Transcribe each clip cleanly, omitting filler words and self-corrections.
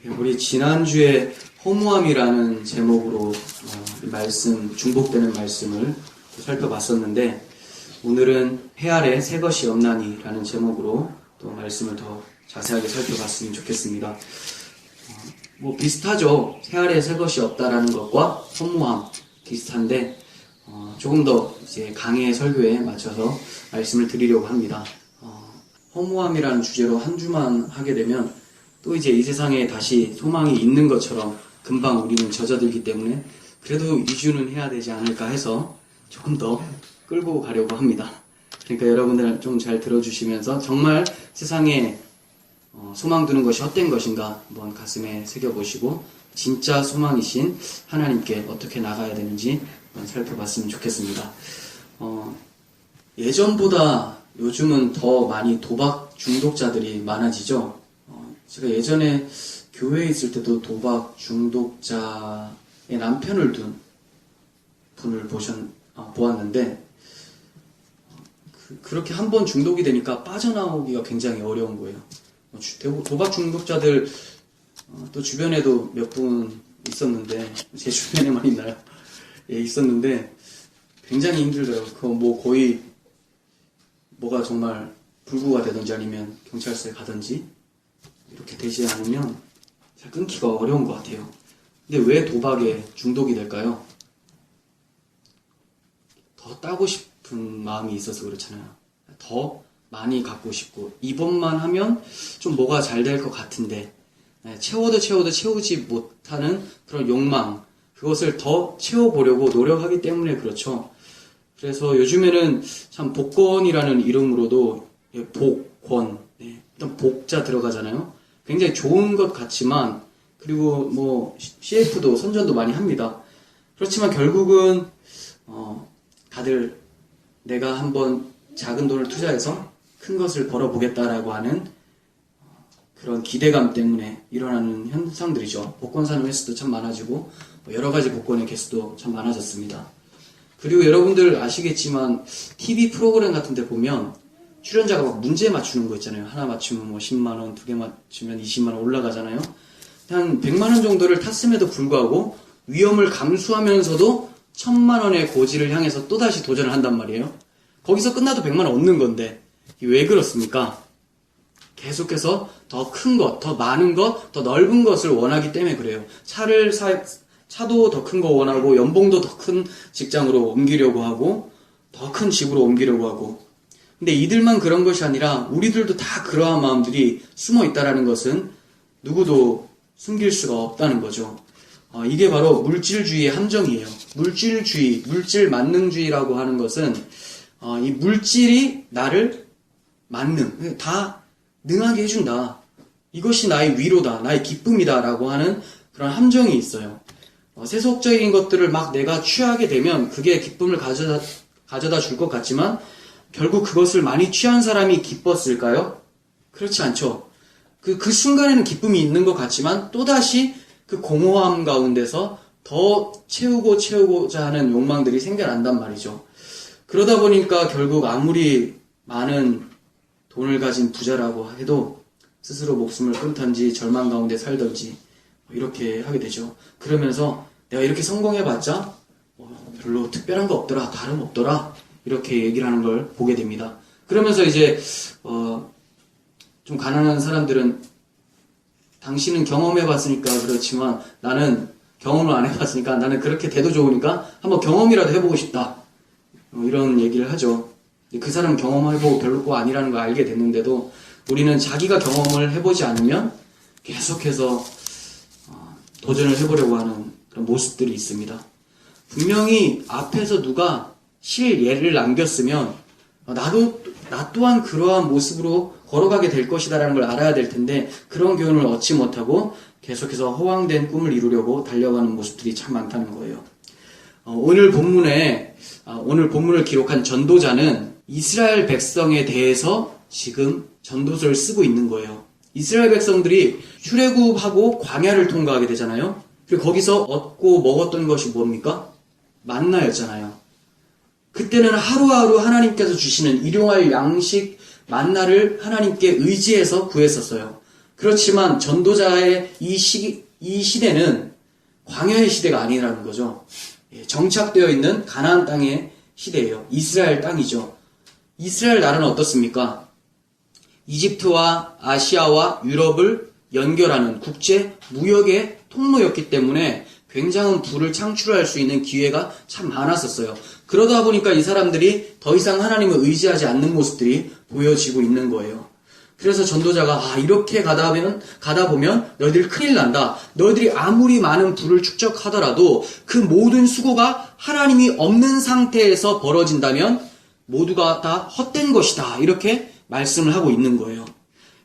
우리 지난주에 허무함이라는 제목으로 이 말씀, 중복되는 말씀을 살펴봤었는데, 오늘은 해 아래 새 것이 없나니라는 제목으로 또 말씀을 더 자세하게 살펴봤으면 좋겠습니다. 비슷하죠. 해 아래 새 것이 없다라는 것과 허무함 비슷한데, 조금 더 이제 강의 설교에 맞춰서 말씀을 드리려고 합니다. 허무함이라는 주제로 한 주만 하게 되면 또 이제 이 세상에 다시 소망이 있는 것처럼 금방 우리는 젖어들기 때문에 그래도 2주는 해야 되지 않을까 해서 조금 더 끌고 가려고 합니다. 그러니까 여러분들 좀 잘 들어주시면서 정말 세상에 소망 두는 것이 헛된 것인가 한번 가슴에 새겨보시고 진짜 소망이신 하나님께 어떻게 나가야 되는지 한번 살펴봤으면 좋겠습니다. 예전보다 요즘은 더 많이 도박 중독자들이 많아지죠. 제가 예전에 교회에 있을 때도 도박 중독자의 남편을 둔 분을 보았는데, 그렇게 한번 중독이 되니까 빠져나오기가 굉장히 어려운 거예요. 도박 중독자들 또 주변에도 몇 분 있었는데, 제 주변에만 있나요? 예, 있었는데 굉장히 힘들더라고요. 거의 뭐가 정말 불구가 되든지 아니면 경찰서에 가든지 이렇게 되지 않으면 잘 끊기가 어려운 것 같아요. 근데 왜 도박에 중독이 될까요? 더 따고 싶은 마음이 있어서 그렇잖아요. 더 많이 갖고 싶고, 이번만 하면 좀 뭐가 잘 될 것 같은데 채워도 채우지 못하는 그런 욕망, 그것을 더 채워보려고 노력하기 때문에 그렇죠. 그래서 요즘에는 참 복권이라는 이름으로도 복권, 일단 복자 들어가잖아요. 굉장히 좋은 것 같지만, 그리고 CF도 선전도 많이 합니다. 그렇지만 결국은 다들 내가 한번 작은 돈을 투자해서 큰 것을 벌어보겠다라고 하는 그런 기대감 때문에 일어나는 현상들이죠. 복권 사는 횟수도 참 많아지고 여러 가지 복권의 개수도 참 많아졌습니다. 그리고 여러분들 아시겠지만 TV 프로그램 같은 데 보면 출연자가 막 문제 맞추는 거 있잖아요. 하나 맞추면 10만원, 두 개 맞추면 20만원 올라가잖아요. 한 100만원 정도를 탔음에도 불구하고 위험을 감수하면서도 1000만원의 고지를 향해서 또다시 도전을 한단 말이에요. 거기서 끝나도 100만원 얻는 건데 왜 그렇습니까? 계속해서 더 큰 것, 더 많은 것, 더 넓은 것을 원하기 때문에 그래요. 차도 더 큰 거 원하고, 연봉도 더 큰 직장으로 옮기려고 하고, 더 큰 집으로 옮기려고 하고. 근데 이들만 그런 것이 아니라 우리들도 다 그러한 마음들이 숨어 있다는 것은 누구도 숨길 수가 없다는 거죠. 이게 바로 물질주의의 함정이에요. 물질주의, 물질 만능주의라고 하는 것은 이 물질이 나를 다 능하게 해준다. 이것이 나의 위로다, 나의 기쁨이다 라고 하는 그런 함정이 있어요. 세속적인 것들을 막 내가 취하게 되면 그게 기쁨을 가져다 줄 것 같지만 결국 그것을 많이 취한 사람이 기뻤을까요? 그렇지 않죠. 그 순간에는 기쁨이 있는 것 같지만 또다시 그 공허함 가운데서 더 채우고자 하는 욕망들이 생겨난단 말이죠. 그러다 보니까 결국 아무리 많은 돈을 가진 부자라고 해도 스스로 목숨을 끊던지 절망 가운데 살던지 이렇게 하게 되죠. 그러면서 내가 이렇게 성공해봤자 별로 특별한 거 없더라, 다름없더라, 이렇게 얘기를 하는 걸 보게 됩니다. 그러면서 이제 좀 가난한 사람들은 당신은 경험해봤으니까 그렇지만 나는 경험을 안 해봤으니까, 나는 그렇게 돼도 좋으니까 한번 경험이라도 해보고 싶다, 이런 얘기를 하죠. 그 사람은 경험해보고 별거 아니라는 걸 알게 됐는데도 우리는 자기가 경험을 해보지 않으면 계속해서 도전을 해보려고 하는 그런 모습들이 있습니다. 분명히 앞에서 누가 실예를 남겼으면 나 또한 그러한 모습으로 걸어가게 될 것이다라는 걸 알아야 될 텐데, 그런 교훈을 얻지 못하고 계속해서 허황된 꿈을 이루려고 달려가는 모습들이 참 많다는 거예요. 오늘 본문을 기록한 전도자는 이스라엘 백성에 대해서 지금 전도서를 쓰고 있는 거예요. 이스라엘 백성들이 출애굽하고 광야를 통과하게 되잖아요. 그리고 거기서 얻고 먹었던 것이 뭡니까? 만나였잖아요. 그때는 하루하루 하나님께서 주시는 일용할 양식 만나를 하나님께 의지해서 구했었어요. 그렇지만 전도자의 이 시대는 광야의 시대가 아니라는 거죠. 정착되어 있는 가나안 땅의 시대예요. 이스라엘 땅이죠. 이스라엘 나라는 어떻습니까? 이집트와 아시아와 유럽을 연결하는 국제 무역의 통로였기 때문에 굉장한 부를 창출할 수 있는 기회가 참 많았었어요. 그러다 보니까 이 사람들이 더 이상 하나님을 의지하지 않는 모습들이 보여지고 있는 거예요. 그래서 전도자가 이렇게 가다 보면 너희들 큰일 난다. 너희들이 아무리 많은 부를 축적하더라도 그 모든 수고가 하나님이 없는 상태에서 벌어진다면 모두가 다 헛된 것이다. 이렇게 말씀을 하고 있는 거예요.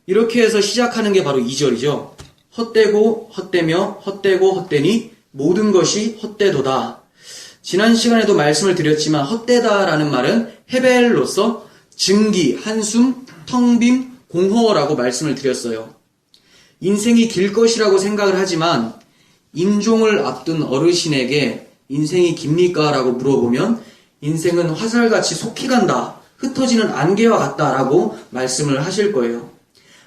이렇게 해서 시작하는 게 바로 2절이죠. 헛되고 헛되며 헛되고 헛되니 모든 것이 헛되도다. 지난 시간에도 말씀을 드렸지만 헛되다라는 말은 헤벨로서 증기, 한숨, 텅빔, 공허라고 말씀을 드렸어요. 인생이 길 것이라고 생각을 하지만 임종을 앞둔 어르신에게 인생이 깁니까? 라고 물어보면 인생은 화살같이 속히 간다. 흩어지는 안개와 같다라고 말씀을 하실 거예요.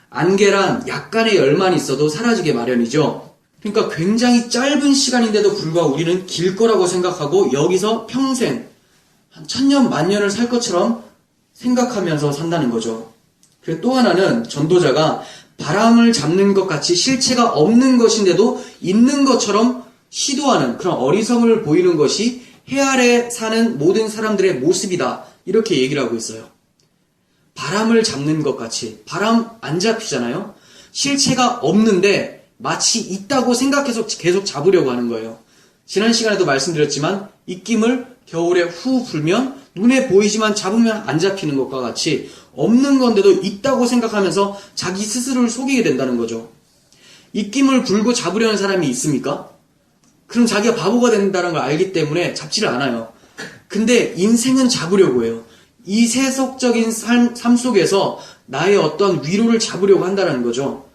안개란 약간의 열만 있어도 사라지게 마련이죠. 그러니까 굉장히 짧은 시간인데도 불구하고 우리는 길 거라고 생각하고 여기서 평생 한 1000년 만년을 살 것처럼 생각하면서 산다는 거죠. 그리고 또 하나는 전도자가 바람을 잡는 것 같이 실체가 없는 것인데도 있는 것처럼 시도하는 그런 어리석음을 보이는 것이 해 아래 사는 모든 사람들의 모습이다. 이렇게 얘기를 하고 있어요. 바람을 잡는 것 같이. 바람 안 잡히잖아요. 실체가 없는데 마치 있다고 생각해서 계속 잡으려고 하는 거예요. 지난 시간에도 말씀드렸지만 입김을 겨울에 후 불면 눈에 보이지만 잡으면 안 잡히는 것과 같이 없는 건데도 있다고 생각하면서 자기 스스로를 속이게 된다는 거죠. 입김을 불고 잡으려는 사람이 있습니까? 그럼 자기가 바보가 된다는 걸 알기 때문에 잡지를 않아요. 근데 인생은 잡으려고 해요. 이 세속적인 삶 속에서 나의 어떤 위로를 잡으려고 한다는 거죠.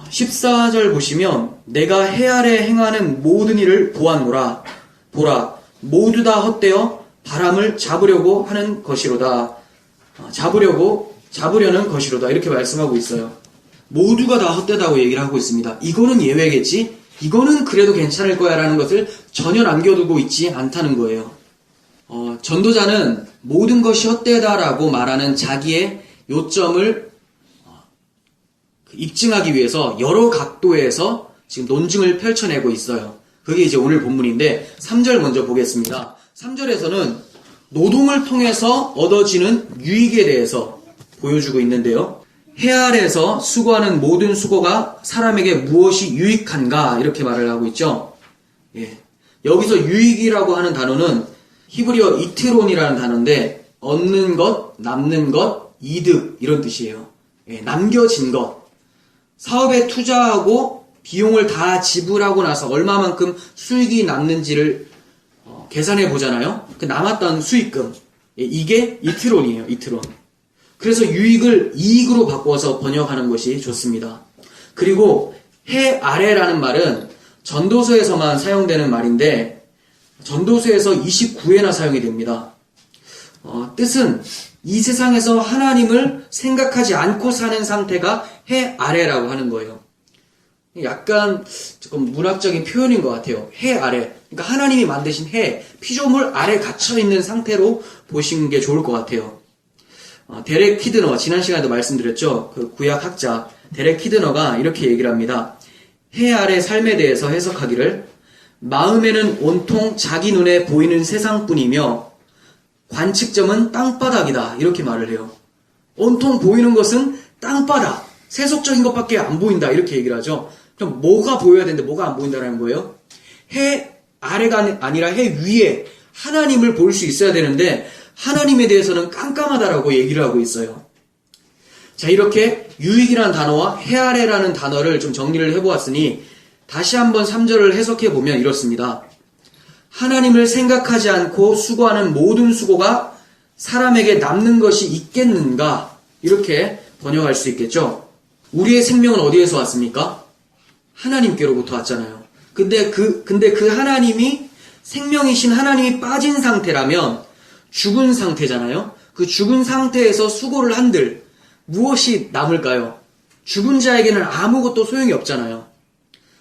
14절 보시면 내가 해 아래 행하는 모든 일을 보았노라. 보라, 모두 다 헛되어 바람을 잡으려고 하는 것이로다. 잡으려는 것이로다. 이렇게 말씀하고 있어요. 모두가 다 헛되다고 얘기를 하고 있습니다. 이거는 예외겠지? 이거는 그래도 괜찮을 거야 라는 것을 전혀 남겨두고 있지 않다는 거예요. 전도자는 모든 것이 헛되다라고 말하는 자기의 요점을 입증하기 위해서 여러 각도에서 지금 논증을 펼쳐내고 있어요. 그게 이제 오늘 본문인데 3절 먼저 보겠습니다. 3절에서는 노동을 통해서 얻어지는 유익에 대해서 보여주고 있는데요. 해 아래에서 수고하는 모든 수고가 사람에게 무엇이 유익한가 이렇게 말을 하고 있죠. 여기서 유익이라고 하는 단어는 히브리어 이트론이라는 단어인데 얻는 것, 남는 것, 이득 이런 뜻이에요. 남겨진 것. 사업에 투자하고 비용을 다 지불하고 나서 얼마만큼 수익이 남는지를 계산해 보잖아요. 그 남았던 수익금. 이게 이트론이에요. 이트론. 그래서 유익을 이익으로 바꿔서 번역하는 것이 좋습니다. 그리고 해 아래라는 말은 전도서에서만 사용되는 말인데 전도서에서 29회나 사용이 됩니다. 뜻은 이 세상에서 하나님을 생각하지 않고 사는 상태가 해 아래라고 하는 거예요. 약간 조금 문학적인 표현인 것 같아요. 해 아래. 그러니까 하나님이 만드신 해, 피조물 아래 갇혀있는 상태로 보시는 게 좋을 것 같아요. 데렉 키드너, 지난 시간에도 말씀드렸죠. 그 구약 학자 데렉 키드너가 이렇게 얘기를 합니다. 해 아래 삶에 대해서 해석하기를 마음에는 온통 자기 눈에 보이는 세상뿐이며 관측점은 땅바닥이다. 이렇게 말을 해요. 온통 보이는 것은 땅바닥, 세속적인 것밖에 안 보인다. 이렇게 얘기를 하죠. 그럼 뭐가 보여야 되는데 뭐가 안 보인다는 거예요? 해 아래가 아니라 해 위에 하나님을 볼 수 있어야 되는데 하나님에 대해서는 깜깜하다라고 얘기를 하고 있어요. 자, 이렇게 유익이라는 단어와 해 아래라는 단어를 좀 정리를 해보았으니 다시 한번 3절을 해석해 보면 이렇습니다. 하나님을 생각하지 않고 수고하는 모든 수고가 사람에게 남는 것이 있겠는가? 이렇게 번역할 수 있겠죠. 우리의 생명은 어디에서 왔습니까? 하나님께로부터 왔잖아요. 근데 그 하나님이 생명이신 하나님이 빠진 상태라면 죽은 상태잖아요. 그 죽은 상태에서 수고를 한들 무엇이 남을까요? 죽은 자에게는 아무것도 소용이 없잖아요.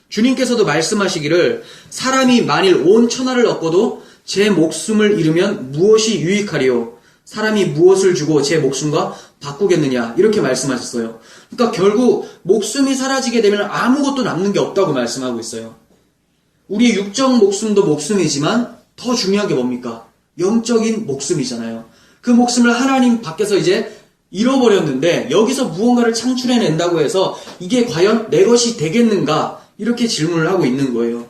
주님께서도 말씀하시기를 사람이 만일 온 천하를 얻고도 제 목숨을 잃으면 무엇이 유익하리요? 사람이 무엇을 주고 제 목숨과 바꾸겠느냐? 이렇게 말씀하셨어요. 그러니까 결국 목숨이 사라지게 되면 아무것도 남는 게 없다고 말씀하고 있어요. 우리의 육적 목숨도 목숨이지만 더 중요한 게 뭡니까? 영적인 목숨이잖아요. 그 목숨을 하나님 밖에서 이제 잃어버렸는데 여기서 무언가를 창출해낸다고 해서 이게 과연 내 것이 되겠는가? 이렇게 질문을 하고 있는 거예요.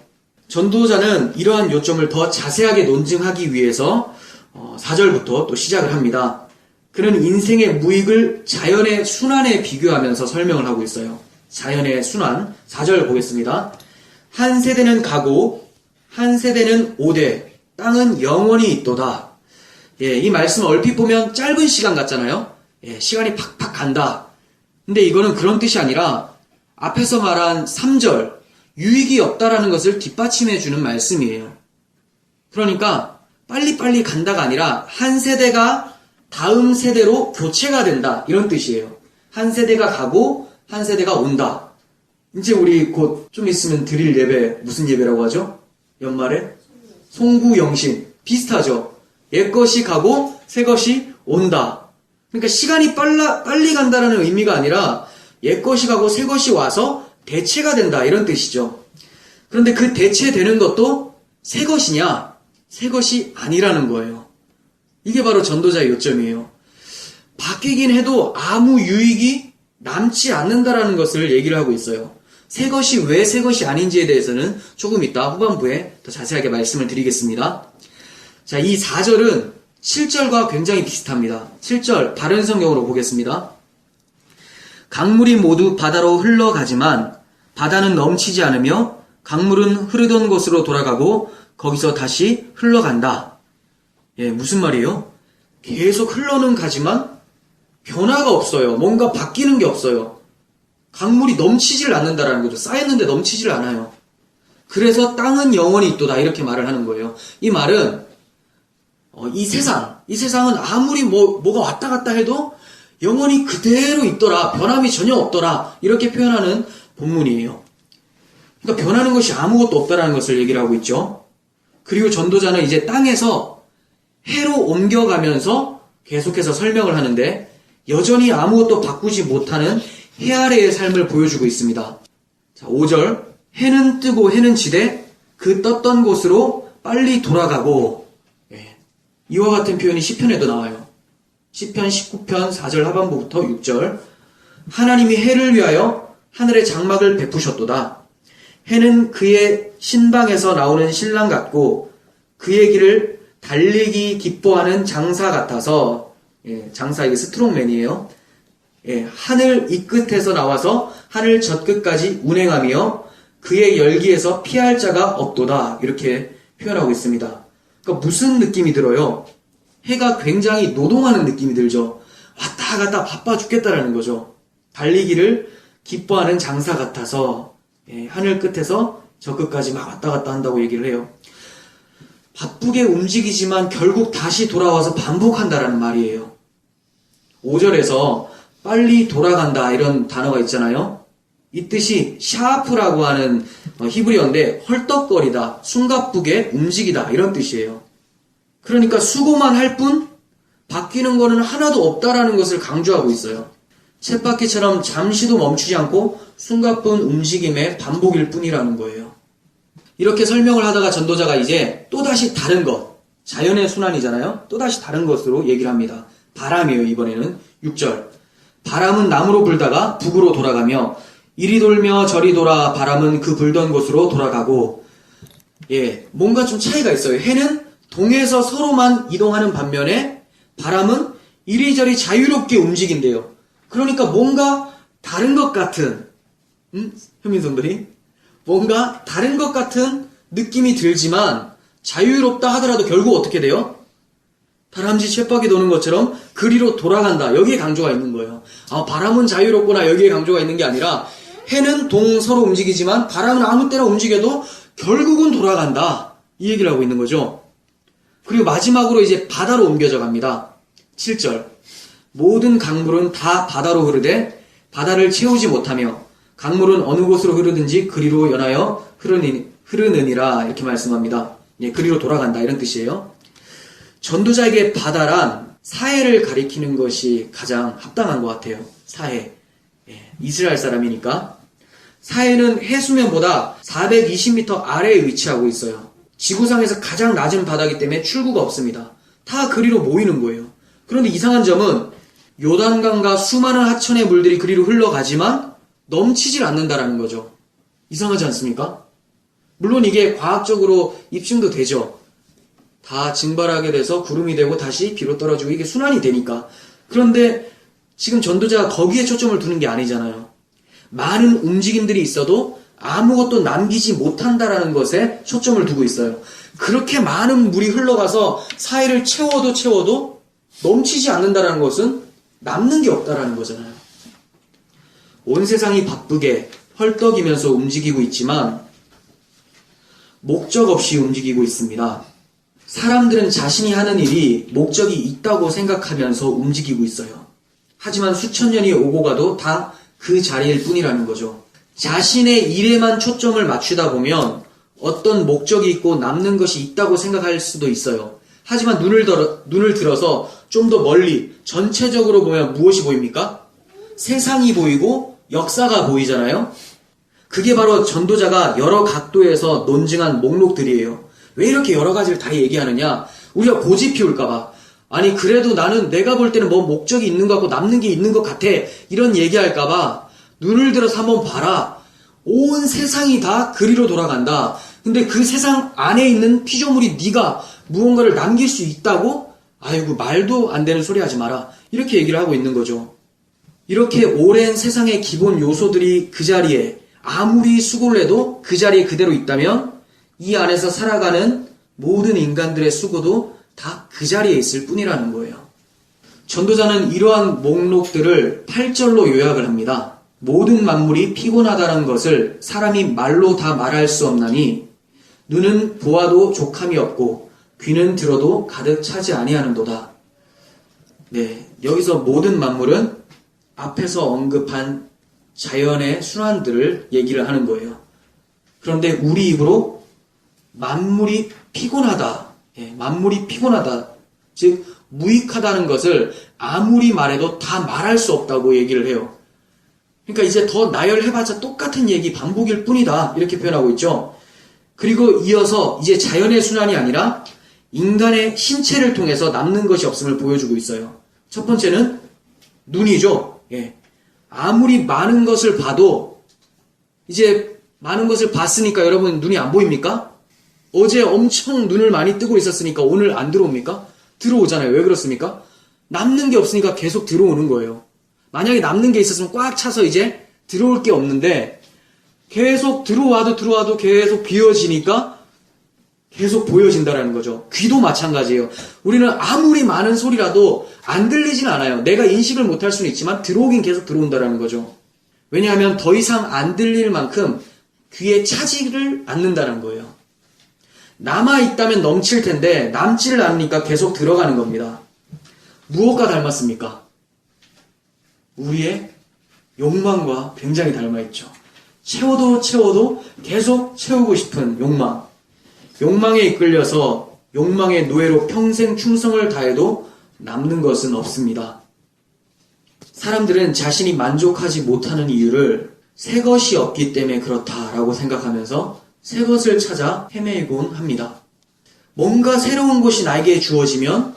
전도자는 이러한 요점을 더 자세하게 논증하기 위해서 4절부터 또 시작을 합니다. 그는 인생의 무익을 자연의 순환에 비교하면서 설명을 하고 있어요. 자연의 순환, 4절 보겠습니다. 한 세대는 가고 한 세대는 오되 땅은 영원히 있도다. 이 말씀 얼핏 보면 짧은 시간 같잖아요. 시간이 팍팍 간다. 근데 이거는 그런 뜻이 아니라 앞에서 말한 3절 유익이 없다라는 것을 뒷받침해 주는 말씀이에요. 그러니까 빨리빨리 간다가 아니라 한 세대가 다음 세대로 교체가 된다 이런 뜻이에요. 한 세대가 가고 한 세대가 온다. 이제 우리 곧 좀 있으면 드릴 예배 무슨 예배라고 하죠? 연말에? 송구영신 비슷하죠. 옛것이 가고 새것이 온다. 그러니까 시간이 빨리 간다라는 의미가 아니라 옛것이 가고 새것이 와서 대체가 된다 이런 뜻이죠. 그런데 그 대체되는 것도 새것이냐? 새것이 아니라는 거예요. 이게 바로 전도자의 요점이에요. 바뀌긴 해도 아무 유익이 남지 않는다라는 것을 얘기를 하고 있어요. 새것이 왜 새것이 아닌지에 대해서는 조금 이따 후반부에 더 자세하게 말씀을 드리겠습니다. 자, 이 4절은 7절과 굉장히 비슷합니다. 7절 다른 성경으로 보겠습니다. 강물이 모두 바다로 흘러가지만 바다는 넘치지 않으며 강물은 흐르던 곳으로 돌아가고 거기서 다시 흘러간다. 무슨 말이에요? 계속 흘러는 가지만 변화가 없어요. 뭔가 바뀌는 게 없어요. 강물이 넘치질 않는다라는 거죠. 쌓였는데 넘치질 않아요. 그래서 땅은 영원히 있도다 이렇게 말을 하는 거예요. 이 말은 이 세상은 아무리 뭐가 왔다 갔다 해도 영원히 그대로 있더라. 변함이 전혀 없더라. 이렇게 표현하는 본문이에요. 그러니까 변하는 것이 아무것도 없다라는 것을 얘기를 하고 있죠. 그리고 전도자는 이제 땅에서 해로 옮겨가면서 계속해서 설명을 하는데 여전히 아무것도 바꾸지 못하는 해 아래의 삶을 보여주고 있습니다. 자, 5절 해는 뜨고 해는 지되 그 떴던 곳으로 빨리 돌아가고 이와 같은 표현이 시편에도 나와요. 시편 19편 4절 하반부부터 6절 하나님이 해를 위하여 하늘의 장막을 베푸셨도다. 해는 그의 신방에서 나오는 신랑 같고 그의 길을 달리기 기뻐하는 장사 같아서 장사 이게 스트롱맨이에요. 하늘 이 끝에서 나와서 하늘 저 끝까지 운행하며 그의 열기에서 피할 자가 없도다. 이렇게 표현하고 있습니다. 그러니까 무슨 느낌이 들어요? 해가 굉장히 노동하는 느낌이 들죠. 왔다 갔다 바빠 죽겠다라는 거죠. 달리기를 기뻐하는 장사 같아서 하늘 끝에서 저 끝까지 막 왔다 갔다 한다고 얘기를 해요. 바쁘게 움직이지만 결국 다시 돌아와서 반복한다라는 말이에요. 5절에서 빨리 돌아간다 이런 단어가 있잖아요. 이 뜻이 샤프라고 하는 히브리어인데 헐떡거리다, 숨가쁘게 움직이다 이런 뜻이에요. 그러니까 수고만 할 뿐 바뀌는 거는 하나도 없다라는 것을 강조하고 있어요. 쳇바퀴처럼 잠시도 멈추지 않고 숨가쁜 움직임의 반복일 뿐이라는 거예요. 이렇게 설명을 하다가 전도자가 이제 또다시 다른 것, 자연의 순환이잖아요. 또다시 다른 것으로 얘기를 합니다. 바람이에요. 이번에는 6절 바람은 남으로 불다가 북으로 돌아가며 이리 돌며 저리 돌아 바람은 그 불던 곳으로 돌아가고 뭔가 좀 차이가 있어요. 해는 동에서 서로만 이동하는 반면에 바람은 이리저리 자유롭게 움직인대요. 그러니까 뭔가 다른 것 같은 현민성들이 뭔가 다른 것 같은 느낌이 들지만 자유롭다 하더라도 결국 어떻게 돼요? 다람쥐 쳇바퀴 도는 것처럼 그리로 돌아간다. 여기에 강조가 있는 거예요. 바람은 자유롭구나. 여기에 강조가 있는 게 아니라 해는 동서로 움직이지만 바람은 아무 때나 움직여도 결국은 돌아간다. 이 얘기를 하고 있는 거죠. 그리고 마지막으로 이제 바다로 옮겨져 갑니다. 7절 모든 강물은 다 바다로 흐르되 바다를 채우지 못하며 강물은 어느 곳으로 흐르든지 그리로 연하여 흐르느니라 이렇게 말씀합니다. 예, 그리로 돌아간다 이런 뜻이에요. 전도자에게 바다란 사해를 가리키는 것이 가장 합당한 것 같아요. 사해. 예, 이스라엘 사람이니까. 사해는 해수면보다 420m 아래에 위치하고 있어요. 지구상에서 가장 낮은 바다이기 때문에 출구가 없습니다. 다 그리로 모이는 거예요. 그런데 이상한 점은 요단강과 수많은 하천의 물들이 그리로 흘러가지만 넘치질 않는다라는 거죠. 이상하지 않습니까? 물론 이게 과학적으로 입증도 되죠. 다 증발하게 돼서 구름이 되고 다시 비로 떨어지고 이게 순환이 되니까. 그런데 지금 전도자가 거기에 초점을 두는 게 아니잖아요. 많은 움직임들이 있어도 아무것도 남기지 못한다라는 것에 초점을 두고 있어요. 그렇게 많은 물이 흘러가서 사해를 채워도 넘치지 않는다라는 것은 남는 게 없다라는 거잖아요. 온 세상이 바쁘게 헐떡이면서 움직이고 있지만 목적 없이 움직이고 있습니다. 사람들은 자신이 하는 일이 목적이 있다고 생각하면서 움직이고 있어요. 하지만 수천 년이 오고 가도 다 그 자리일 뿐이라는 거죠. 자신의 일에만 초점을 맞추다 보면 어떤 목적이 있고 남는 것이 있다고 생각할 수도 있어요. 하지만 눈을 들어서 좀 더 멀리 전체적으로 보면 무엇이 보입니까? 세상이 보이고 역사가 보이잖아요. 그게 바로 전도자가 여러 각도에서 논증한 목록들이에요. 왜 이렇게 여러 가지를 다 얘기하느냐? 우리가 고집 피울까봐. 아니 그래도 나는 내가 볼 때는 뭐 목적이 있는 것 같고 남는 게 있는 것 같아. 이런 얘기할까봐 눈을 들어서 한번 봐라. 온 세상이 다 그리로 돌아간다. 근데 그 세상 안에 있는 피조물이 네가 무언가를 남길 수 있다고? 아이고 말도 안 되는 소리 하지 마라. 이렇게 얘기를 하고 있는 거죠. 이렇게 오랜 세상의 기본 요소들이 그 자리에 아무리 수고를 해도 그 자리에 그대로 있다면 이 안에서 살아가는 모든 인간들의 수고도 다 그 자리에 있을 뿐이라는 거예요. 전도자는 이러한 목록들을 8절로 요약을 합니다. 모든 만물이 피곤하다는 것을 사람이 말로 다 말할 수 없나니 눈은 보아도 족함이 없고 귀는 들어도 가득 차지 아니하는도다. 네, 여기서 모든 만물은 앞에서 언급한 자연의 순환들을 얘기를 하는 거예요. 그런데 우리 입으로 만물이 피곤하다. 예, 만물이 피곤하다. 즉 무익하다는 것을 아무리 말해도 다 말할 수 없다고 얘기를 해요. 그러니까 이제 더 나열해봤자 똑같은 얘기 반복일 뿐이다. 이렇게 표현하고 있죠. 그리고 이어서 이제 자연의 순환이 아니라 인간의 신체를 통해서 남는 것이 없음을 보여주고 있어요. 첫 번째는 눈이죠. 예. 아무리 많은 것을 봐도 이제 많은 것을 봤으니까 여러분 눈이 안 보입니까? 어제 엄청 눈을 많이 뜨고 있었으니까 오늘 안 들어옵니까? 들어오잖아요. 왜 그렇습니까? 남는 게 없으니까 계속 들어오는 거예요. 만약에 남는 게 있었으면 꽉 차서 이제 들어올 게 없는데 계속 들어와도 계속 비워지니까 계속 보여진다라는 거죠. 귀도 마찬가지예요. 우리는 아무리 많은 소리라도 안 들리진 않아요. 내가 인식을 못할 수는 있지만 들어오긴 계속 들어온다라는 거죠. 왜냐하면 더 이상 안 들릴 만큼 귀에 차지를 않는다는 거예요. 남아있다면 넘칠 텐데 남지를 않으니까 계속 들어가는 겁니다. 무엇과 닮았습니까? 우리의 욕망과 굉장히 닮아있죠. 채워도 계속 채우고 싶은 욕망. 욕망에 이끌려서 욕망의 노예로 평생 충성을 다해도 남는 것은 없습니다. 사람들은 자신이 만족하지 못하는 이유를 새 것이 없기 때문에 그렇다라고 생각하면서 새 것을 찾아 헤매곤 합니다. 뭔가 새로운 것이 나에게 주어지면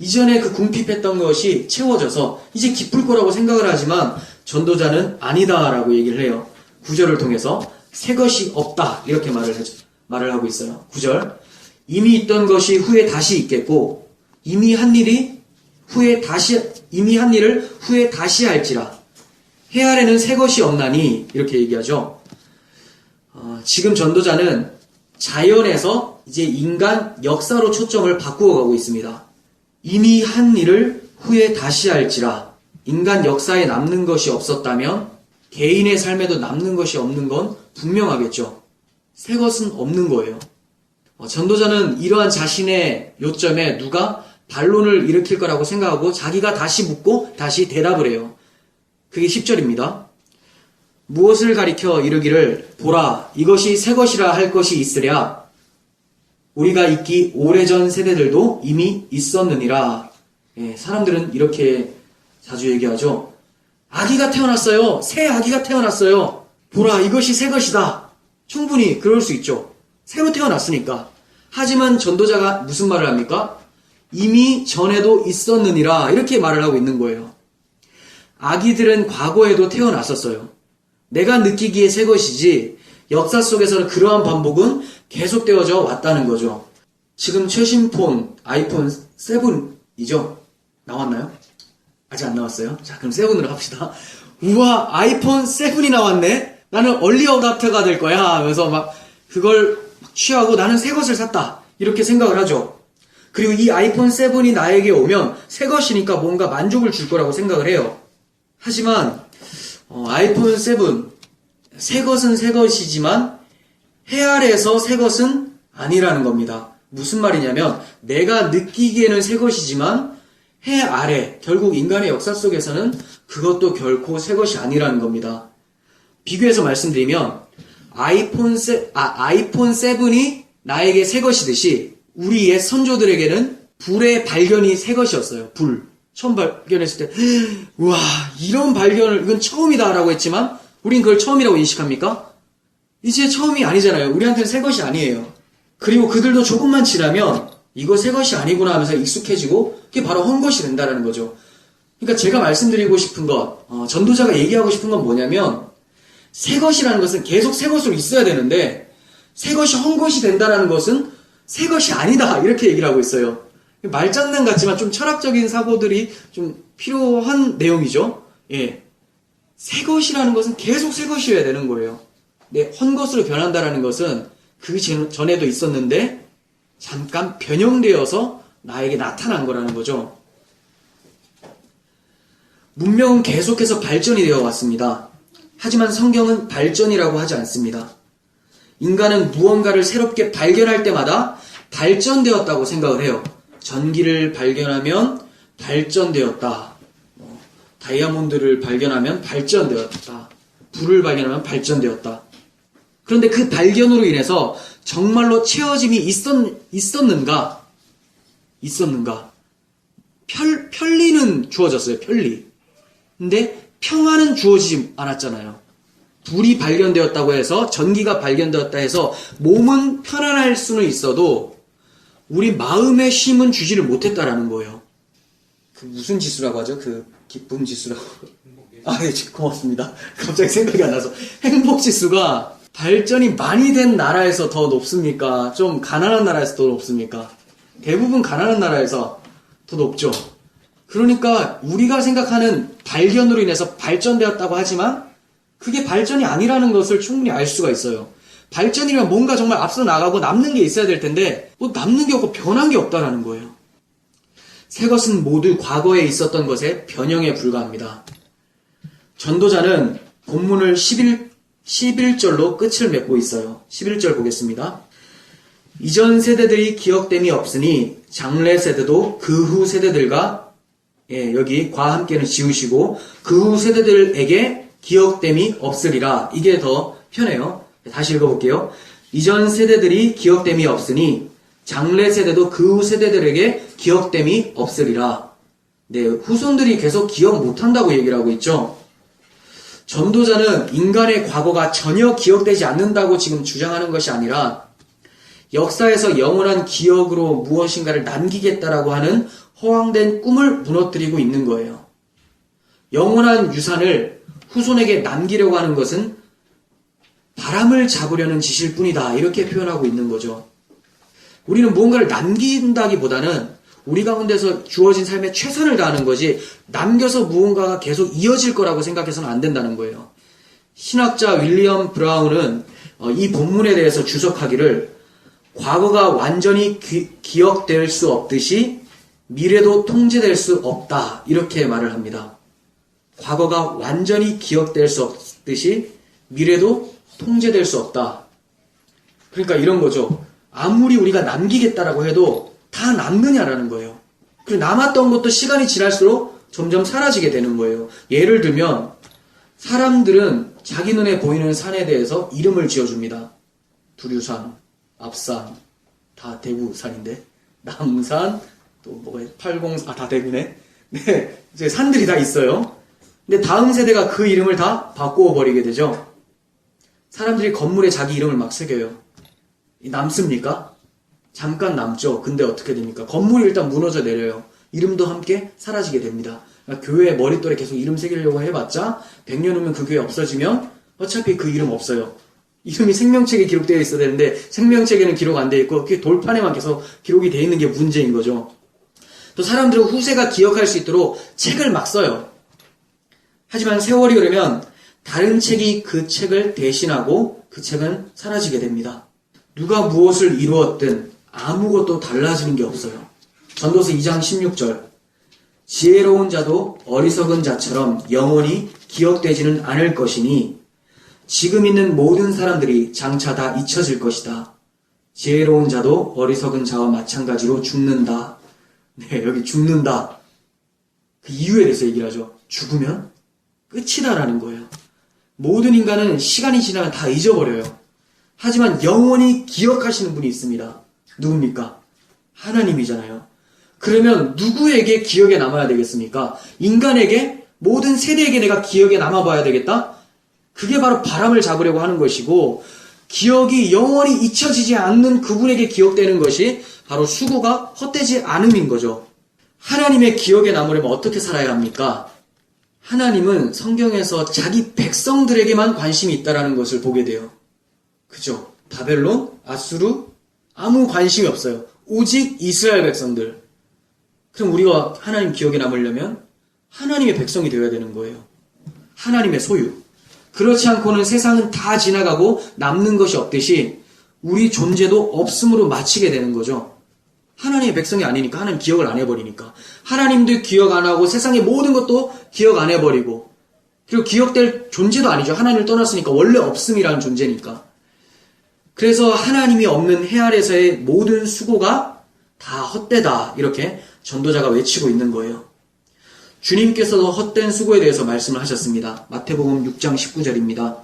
이전에 그 궁핍했던 것이 채워져서 이제 기쁠 거라고 생각을 하지만 전도자는 아니다라고 얘기를 해요. 9절을 통해서 새 것이 없다 이렇게 말을 하고 있어요. 9절 이미 있던 것이 후에 다시 있겠고 이미 한 일을 후에 다시 할지라 해 아래는 새 것이 없나니 이렇게 얘기하죠. 지금 전도자는 자연에서 이제 인간 역사로 초점을 바꾸어 가고 있습니다. 이미 한 일을 후에 다시 할지라 인간 역사에 남는 것이 없었다면 개인의 삶에도 남는 것이 없는 건 분명하겠죠. 새 것은 없는 거예요. 전도자는 이러한 자신의 요점에 누가 반론을 일으킬 거라고 생각하고 자기가 다시 묻고 다시 대답을 해요. 그게 10절입니다. 무엇을 가리켜 이르기를 보라 이것이 새 것이라 할 것이 있으랴 우리가 있기 오래전 세대들도 이미 있었느니라. 예, 사람들은 이렇게 자주 얘기하죠. 아기가 태어났어요. 새 아기가 태어났어요. 보라 이것이 새 것이다. 충분히 그럴 수 있죠. 새로 태어났으니까. 하지만 전도자가 무슨 말을 합니까? 이미 전에도 있었느니라 이렇게 말을 하고 있는 거예요. 아기들은 과거에도 태어났었어요. 내가 느끼기에 새 것이지 역사 속에서는 그러한 반복은 계속되어져 왔다는 거죠. 지금 최신 폰 아이폰 7이죠? 나왔나요? 아직 안 나왔어요? 자 그럼 7으로 합시다. 우와 아이폰 7이 나왔네? 나는 얼리 어답터가 될 거야 하면서 막 그걸 취하고 나는 새 것을 샀다 이렇게 생각을 하죠. 그리고 이 아이폰 7이 나에게 오면 새 것이니까 뭔가 만족을 줄 거라고 생각을 해요. 하지만 아이폰 7 새 것은 새 것이지만 해 아래에서 새 것은 아니라는 겁니다. 무슨 말이냐면 내가 느끼기에는 새 것이지만 해 아래 결국 인간의 역사 속에서는 그것도 결코 새 것이 아니라는 겁니다. 비교해서 말씀드리면 아이폰 7이 나에게 새 것이듯이 우리의 선조들에게는 불의 발견이 새 것이었어요. 불. 처음 발견했을 때 우와 이런 발견을 이건 처음이다 라고 했지만 우린 그걸 처음이라고 인식합니까? 이제 처음이 아니잖아요. 우리한테는 새 것이 아니에요. 그리고 그들도 조금만 지나면 이거 새 것이 아니구나 하면서 익숙해지고 그게 바로 헛것이 된다는 거죠. 그러니까 제가 말씀드리고 싶은 것 전도자가 얘기하고 싶은 건 뭐냐면 새 것이라는 것은 계속 새 것으로 있어야 되는데 새 것이 헛것이 된다는 것은 새 것이 아니다 이렇게 얘기를 하고 있어요. 말장난 같지만 좀 철학적인 사고들이 좀 필요한 내용이죠. 예. 새 것이라는 것은 계속 새 것이어야 되는 거예요. 네, 헛것으로 변한다는 것은 그 전에도 있었는데 잠깐 변형되어서 나에게 나타난 거라는 거죠. 문명은 계속해서 발전이 되어 왔습니다. 하지만 성경은 발전이라고 하지 않습니다. 인간은 무언가를 새롭게 발견할 때마다 발전되었다고 생각을 해요. 전기를 발견하면 발전되었다. 다이아몬드를 발견하면 발전되었다. 불을 발견하면 발전되었다. 그런데 그 발견으로 인해서 정말로 채워짐이 있었는가? 편리는 주어졌어요. 편리. 근데 평안은 주어지지 않았잖아요. 불이 발견되었다고 해서 전기가 발견되었다 해서 몸은 편안할 수는 있어도 우리 마음의 쉼은 주지를 못했다라는 거예요. 그 무슨 지수라고 하죠? 그 기쁨 지수라고. 네, 고맙습니다. 갑자기 생각이 안 나서. 행복 지수가 발전이 많이 된 나라에서 더 높습니까? 좀 가난한 나라에서 더 높습니까? 대부분 가난한 나라에서 더 높죠. 그러니까 우리가 생각하는 발견으로 인해서 발전되었다고 하지만 그게 발전이 아니라는 것을 충분히 알 수가 있어요. 발전이면 뭔가 정말 앞서 나가고 남는 게 있어야 될 텐데 뭐 남는 게 없고 변한 게 없다라는 거예요. 새 것은 모두 과거에 있었던 것의 변형에 불과합니다. 전도자는 본문을 11절로 끝을 맺고 있어요. 11절 보겠습니다. 이전 세대들이 기억됨이 없으니 장래 세대도 그 후 세대들과 여기 과 함께는 지우시고 그 후 세대들에게 기억됨이 없으리라. 이게 더 편해요. 다시 읽어볼게요. 이전 세대들이 기억됨이 없으니 장래 세대도 그 후 세대들에게 기억됨이 없으리라. 네, 후손들이 계속 기억 못한다고 얘기를 하고 있죠. 전도자는 인간의 과거가 전혀 기억되지 않는다고 지금 주장하는 것이 아니라 역사에서 영원한 기억으로 무엇인가를 남기겠다라고 하는 허황된 꿈을 무너뜨리고 있는 거예요. 영원한 유산을 후손에게 남기려고 하는 것은 바람을 잡으려는 짓일 뿐이다. 이렇게 표현하고 있는 거죠. 우리는 무언가를 남긴다기보다는 우리 가운데서 주어진 삶에 최선을 다하는 거지 남겨서 무언가가 계속 이어질 거라고 생각해서는 안 된다는 거예요. 신학자 윌리엄 브라운은 이 본문에 대해서 주석하기를 과거가 완전히 기억될 수 없듯이 미래도 통제될 수 없다. 이렇게 말을 합니다. 과거가 완전히 기억될 수 없듯이 미래도 통제될 수 없다. 그러니까 이런 거죠. 아무리 우리가 남기겠다라고 해도 다 남느냐라는 거예요. 그리고 남았던 것도 시간이 지날수록 점점 사라지게 되는 거예요. 예를 들면 사람들은 자기 눈에 보이는 산에 대해서 이름을 지어줍니다. 두류산, 앞산, 다 대구산인데, 남산, 또 뭐가 팔공산, 다 대구네. 네, 이제 산들이 다 있어요. 근데 다음 세대가 그 이름을 다 바꾸어 버리게 되죠. 사람들이 건물에 자기 이름을 막 새겨요. 남습니까? 잠깐 남죠. 근데 어떻게 됩니까? 건물이 일단 무너져 내려요. 이름도 함께 사라지게 됩니다. 그러니까 교회 머릿돌에 계속 이름 새기려고 해봤자 100년 후면 그 교회 없어지면 어차피 그 이름 없어요. 이름이 생명책에 기록되어 있어야 되는데 생명책에는 기록 안 되어 있고 그게 돌판에만 계속 기록이 되어 있는 게 문제인 거죠. 또 사람들은 후세가 기억할 수 있도록 책을 막 써요. 하지만 세월이 흐르면 다른 책이 그 책을 대신하고 그 책은 사라지게 됩니다. 누가 무엇을 이루었든 아무것도 달라지는 게 없어요. 전도서 2장 16절 지혜로운 자도 어리석은 자처럼 영원히 기억되지는 않을 것이니 지금 있는 모든 사람들이 장차 다 잊혀질 것이다. 지혜로운 자도 어리석은 자와 마찬가지로 죽는다. 네, 여기 죽는다. 그 이유에 대해서 얘기를 하죠. 죽으면 끝이다라는 거예요. 모든 인간은 시간이 지나면 다 잊어버려요. 하지만 영원히 기억하시는 분이 있습니다. 누굽니까? 하나님이잖아요. 그러면 누구에게 기억에 남아야 되겠습니까? 인간에게, 모든 세대에게 내가 기억에 남아봐야 되겠다? 그게 바로 바람을 잡으려고 하는 것이고, 기억이 영원히 잊혀지지 않는 그분에게 기억되는 것이 바로 수고가 헛되지 않음인 거죠. 하나님의 기억에 남으려면 어떻게 살아야 합니까? 하나님은 성경에서 자기 백성들에게만 관심이 있다는 것을 보게 돼요. 그죠? 바벨론, 아수르, 아무 관심이 없어요. 오직 이스라엘 백성들. 그럼 우리가 하나님 기억에 남으려면 하나님의 백성이 되어야 되는 거예요. 하나님의 소유. 그렇지 않고는 세상은 다 지나가고 남는 것이 없듯이 우리 존재도 없음으로 마치게 되는 거죠. 하나님의 백성이 아니니까, 하나님 기억을 안 해버리니까. 하나님도 기억 안 하고 세상의 모든 것도 기억 안 해버리고, 그리고 기억될 존재도 아니죠. 하나님을 떠났으니까, 원래 없음이라는 존재니까. 그래서 하나님이 없는 해 아래서의 모든 수고가 다 헛되다, 이렇게 전도자가 외치고 있는 거예요. 주님께서도 헛된 수고에 대해서 말씀을 하셨습니다. 마태복음 6장 19절입니다.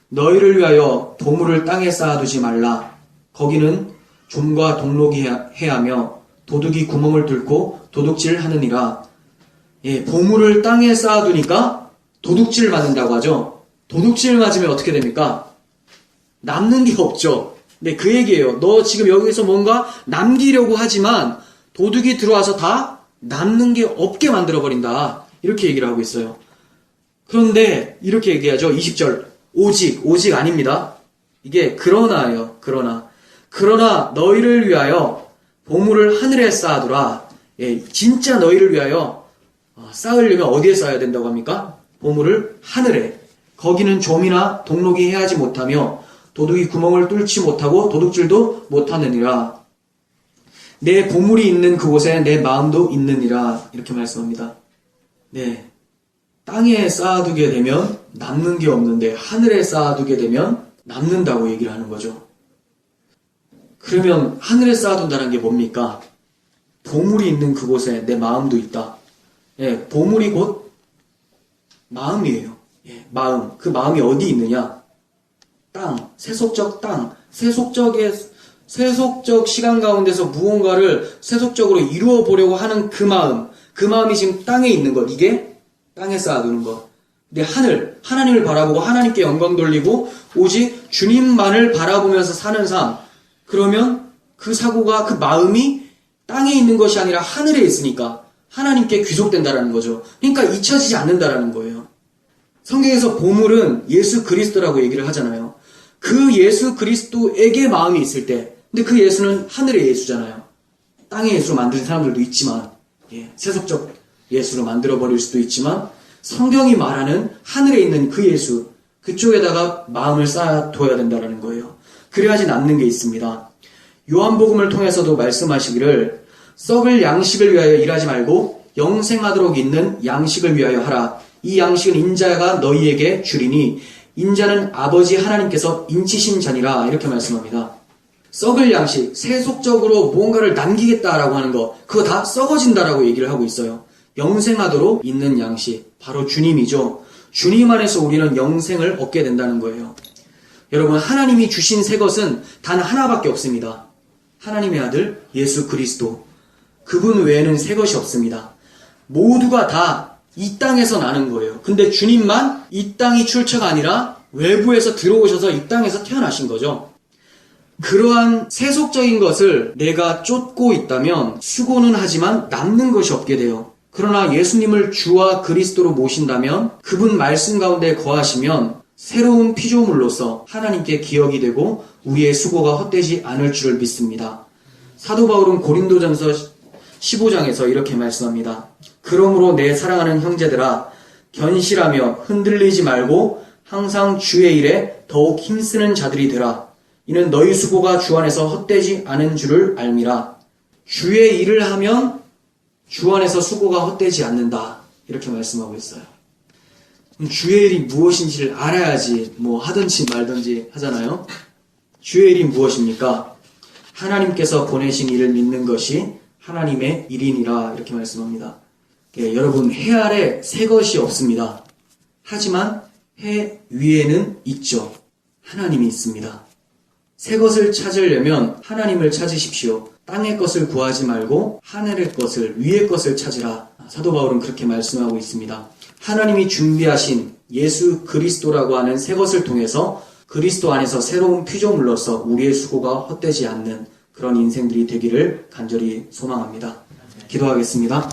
너희를 위하여 보물을 땅에 쌓아두지 말라. 거기는 좀과 동록이 해하며 도둑이 구멍을 뚫고 도둑질 하느니라. 예, 보물을 땅에 쌓아두니까 도둑질 맞는다고 하죠. 도둑질 맞으면 어떻게 됩니까? 남는 게 없죠. 네, 그 얘기예요. 너 지금 여기서 뭔가 남기려고 하지만 도둑이 들어와서 다 남는 게 없게 만들어버린다. 이렇게 얘기를 하고 있어요. 그런데 이렇게 얘기하죠. 20절. 오직 아닙니다. 이게 그러나예요. 그러나 너희를 위하여 보물을 하늘에 쌓아두라. 예, 진짜 너희를 위하여 쌓으려면 어디에 쌓아야 된다고 합니까? 보물을 하늘에. 거기는 좀이나 동록이 해하지 못하며 도둑이 구멍을 뚫지 못하고 도둑질도 못하느니라. 내 보물이 있는 그곳에 내 마음도 있느니라. 이렇게 말씀합니다. 네, 땅에 쌓아두게 되면 남는 게 없는데 하늘에 쌓아두게 되면 남는다고 얘기를 하는 거죠. 그러면 하늘에 쌓아둔다는 게 뭡니까? 보물이 있는 그곳에 내 마음도 있다. 예, 보물이 곧 마음이에요. 예, 마음. 그 마음이 어디 있느냐? 땅, 세속적 땅, 세속적 시간 가운데서 무언가를 세속적으로 이루어 보려고 하는 그 마음이 지금 땅에 있는 것, 이게 땅에 쌓아두는 것. 근데 하나님을 바라보고 하나님께 영광 돌리고 오직 주님만을 바라보면서 사는 삶. 그러면 그 사고가, 그 마음이 땅에 있는 것이 아니라 하늘에 있으니까 하나님께 귀속된다라는 거죠. 그러니까 잊혀지지 않는다라는 거예요. 성경에서 보물은 예수 그리스도라고 얘기를 하잖아요. 그 예수 그리스도에게 마음이 있을 때, 근데 그 예수는 하늘의 예수잖아요. 땅의 예수로 만든 사람들도 있지만, 예, 세속적 예수로 만들어버릴 수도 있지만, 성경이 말하는 하늘에 있는 그 예수, 그쪽에다가 마음을 쌓아둬야 된다는 거예요. 그래야지 남는 게 있습니다. 요한복음을 통해서도 말씀하시기를 썩을 양식을 위하여 일하지 말고 영생하도록 있는 양식을 위하여 하라. 이 양식은 인자가 너희에게 주리니 인자는 아버지 하나님께서 인치신 자니라. 이렇게 말씀합니다. 썩을 양식, 세속적으로 무언가를 남기겠다라고 하는 거, 그거 다 썩어진다라고 얘기를 하고 있어요. 영생하도록 있는 양식, 바로 주님이죠. 주님 안에서 우리는 영생을 얻게 된다는 거예요. 여러분, 하나님이 주신 새 것은 단 하나밖에 없습니다. 하나님의 아들 예수 그리스도. 그분 외에는 새 것이 없습니다. 모두가 다 이 땅에서 나는 거예요. 근데 주님만 이 땅이 출처가 아니라 외부에서 들어오셔서 이 땅에서 태어나신 거죠. 그러한 세속적인 것을 내가 쫓고 있다면 수고는 하지만 남는 것이 없게 돼요. 그러나 예수님을 주와 그리스도로 모신다면 그분 말씀 가운데 거하시면 새로운 피조물로서 하나님께 기억이 되고 우리의 수고가 헛되지 않을 줄을 믿습니다. 사도 바울은 고린도전서 15장에서 이렇게 말씀합니다. 그러므로 내 사랑하는 형제들아, 견실하며 흔들리지 말고 항상 주의 일에 더욱 힘쓰는 자들이 되라. 이는 너희 수고가 주 안에서 헛되지 않은 줄을 알미라. 주의 일을 하면 주 안에서 수고가 헛되지 않는다. 이렇게 말씀하고 있어요. 주의 일이 무엇인지를 알아야지 뭐 하든지 말든지 하잖아요. 주의 일이 무엇입니까? 하나님께서 보내신 일을 믿는 것이 하나님의 일이니라 이렇게 말씀합니다. 여러분, 해 아래 새 것이 없습니다. 하지만 해 위에는 있죠. 하나님이 있습니다. 새 것을 찾으려면 하나님을 찾으십시오. 땅의 것을 구하지 말고 하늘의 것을, 위의 것을 찾으라. 사도 바울은 그렇게 말씀하고 있습니다. 하나님이 준비하신 예수 그리스도라고 하는 새 것을 통해서 그리스도 안에서 새로운 피조물로서 우리의 수고가 헛되지 않는 그런 인생들이 되기를 간절히 소망합니다. 기도하겠습니다.